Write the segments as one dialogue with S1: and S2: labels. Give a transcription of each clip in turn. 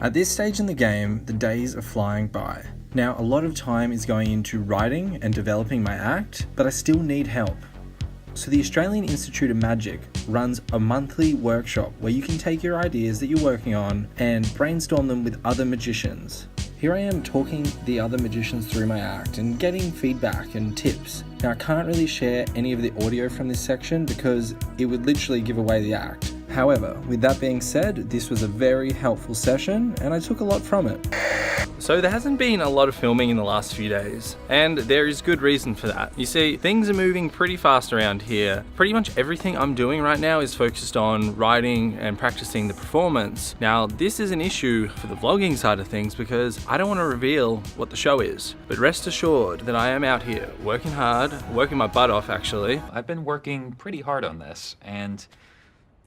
S1: At this stage in the game, the days are flying by. Now, a lot of time is going into writing and developing my act, but I still need help. So the Australian Institute of Magic runs a monthly workshop where you can take your ideas that you're working on and brainstorm them with other magicians. Here I am talking the other magicians through my act and getting feedback and tips. Now, I can't really share any of the audio from this section because it would literally give away the act. However, with that being said, this was a very helpful session and I took a lot from it.
S2: So there hasn't been a lot of filming in the last few days, and there is good reason for that. You see, things are moving pretty fast around here. Pretty much everything I'm doing right now is focused on writing and practicing the performance. Now, this is an issue for the vlogging side of things because I don't want to reveal what the show is. But rest assured that I am out here working hard, working my butt off actually.
S3: I've been working pretty hard on this, and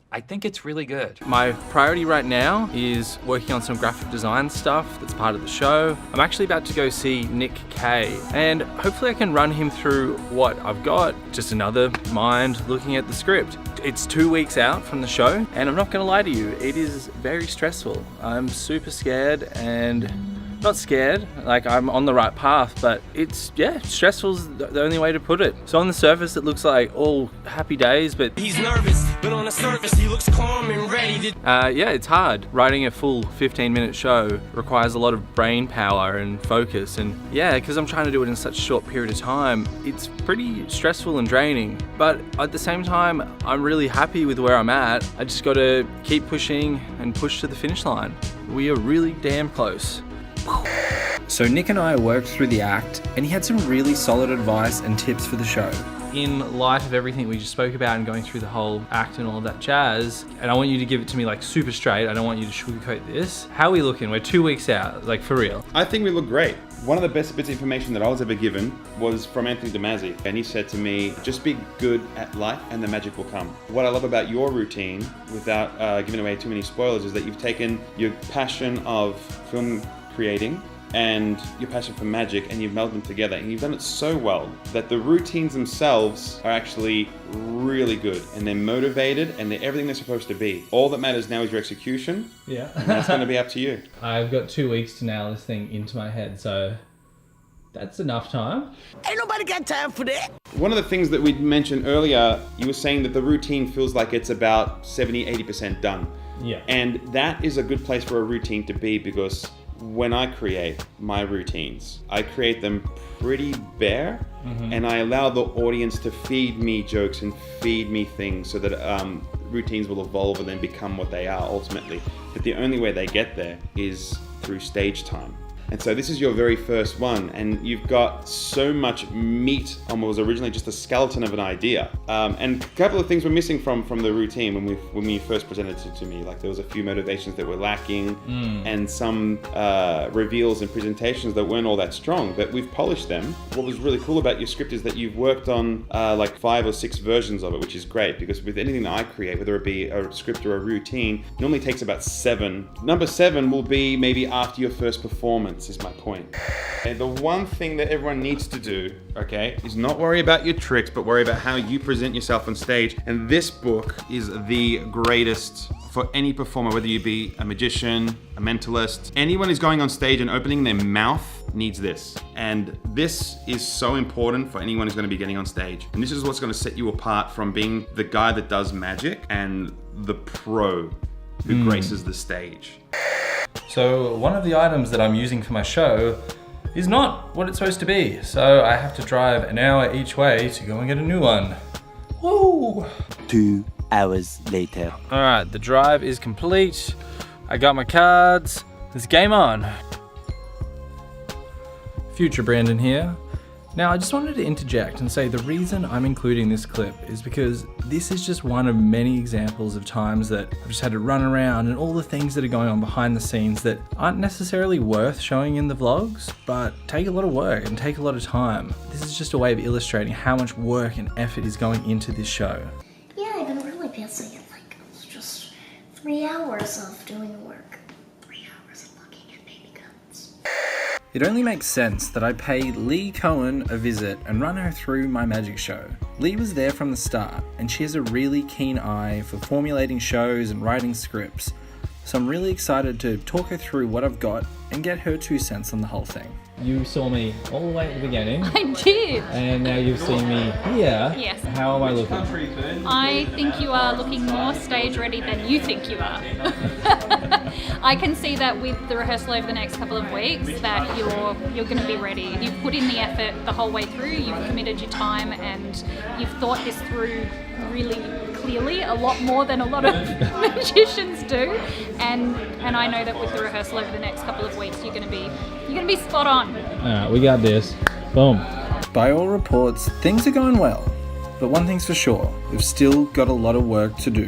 S3: I think it's really good.
S2: My priority right now is working on some graphic design stuff that's part of the show. I'm actually about to go see Nick Kay, and hopefully I can run him through what I've got. Just another mind looking at the script. It's 2 weeks out from the show, and I'm not gonna lie to you, it is very stressful. I'm super scared and not scared, like I'm on the right path, but it's, stressful's the only way to put it. So on the surface it looks like all happy days, but
S4: he's nervous, but on the surface he looks calm and ready to...
S2: it's hard. Writing a full 15-minute show requires a lot of brain power and focus, and because I'm trying to do it in such a short period of time, it's pretty stressful and draining. But at the same time, I'm really happy with where I'm at. I just gotta keep pushing and push to the finish line. We are really damn close.
S1: So Nick and I worked through the act and he had some really solid advice and tips for the show.
S2: In light of everything we just spoke about and going through the whole act and all of that jazz, and I want you to give it to me like super straight, I don't want you to sugarcoat this. How are we looking? We're 2 weeks out, like for real.
S5: I think we look great. One of the best bits of information that I was ever given was from Anthony Damasio, and he said to me, just be good at life and the magic will come. What I love about your routine, without giving away too many spoilers, is that you've taken your passion of film creating and your passion for magic and you've melded them together, and you've done it so well that the routines themselves are actually really good and they're motivated and they're everything they're supposed to be. All that matters now is your execution.
S2: Yeah.
S5: And that's going to be up to you.
S2: I've got 2 weeks to nail this thing into my head, so that's enough time.
S4: Ain't nobody got time for that.
S5: One of the things that we mentioned earlier, you were saying that the routine feels like it's about 70-80% done.
S2: Yeah.
S5: And that is a good place for a routine to be, because when I create my routines, I create them pretty bare, and I allow the audience to feed me jokes and feed me things so that routines will evolve and then become what they are ultimately. But the only way they get there is through stage time. And so this is your very first one, and you've got so much meat on what was originally just a skeleton of an idea. And a couple of things were missing from the routine when you first presented it to me. Like there was a few motivations that were lacking, and some reveals and presentations that weren't all that strong, but we've polished them. What was really cool about your script is that you've worked on like 5 or 6 versions of it, which is great, because with anything that I create, whether it be a script or a routine, it normally takes about 7. Number 7 will be maybe after your first performance. Is my point. And the one thing that everyone needs to do, okay, is not worry about your tricks, but worry about how you present yourself on stage. And this book is the greatest for any performer, whether you be a magician, a mentalist, anyone who's going on stage and opening their mouth needs this. And this is so important for anyone who's going to be getting on stage. And this is what's going to set you apart from being the guy that does magic and the pro who graces the stage.
S2: So one of the items that I'm using for my show is not what it's supposed to be. So I have to drive an hour each way to go and get a new one. Woo!
S6: 2 hours later.
S2: All right, the drive is complete. I got my cards. Let's game on. Future Brandon here. Now, I just wanted to interject and say the reason I'm including this clip is because this is just one of many examples of times that I've just had to run around and all the things that are going on behind the scenes that aren't necessarily worth showing in the vlogs, but take a lot of work and take a lot of time. This is just a way of illustrating how much work and effort is going into this show.
S7: Yeah, I've been really busy. Like, it's just 3 hours of doing work. 3 hours of looking at baby guns.
S1: It only makes sense that I pay Lee Cohen a visit and run her through my magic show. Lee was there from the start, and she has a really keen eye for formulating shows and writing scripts. So I'm really excited to talk her through what I've got and get her 2 cents on the whole thing.
S8: You saw me all the way at the beginning,
S9: I did.
S8: and now you've seen me here.
S9: Yes.
S8: How am I looking?
S9: I think you are looking more stage ready than you think you are. I can see that with the rehearsal over the next couple of weeks that you're going to be ready. You've put in the effort the whole way through, you've committed your time, and you've thought this through really clearly, a lot more than a lot of magicians do. And I know that with the rehearsal over the next couple of weeks you're going to be spot on.
S8: Alright, we got this. Boom.
S1: By all reports, things are going well. But one thing's for sure, we've still got a lot of work to do.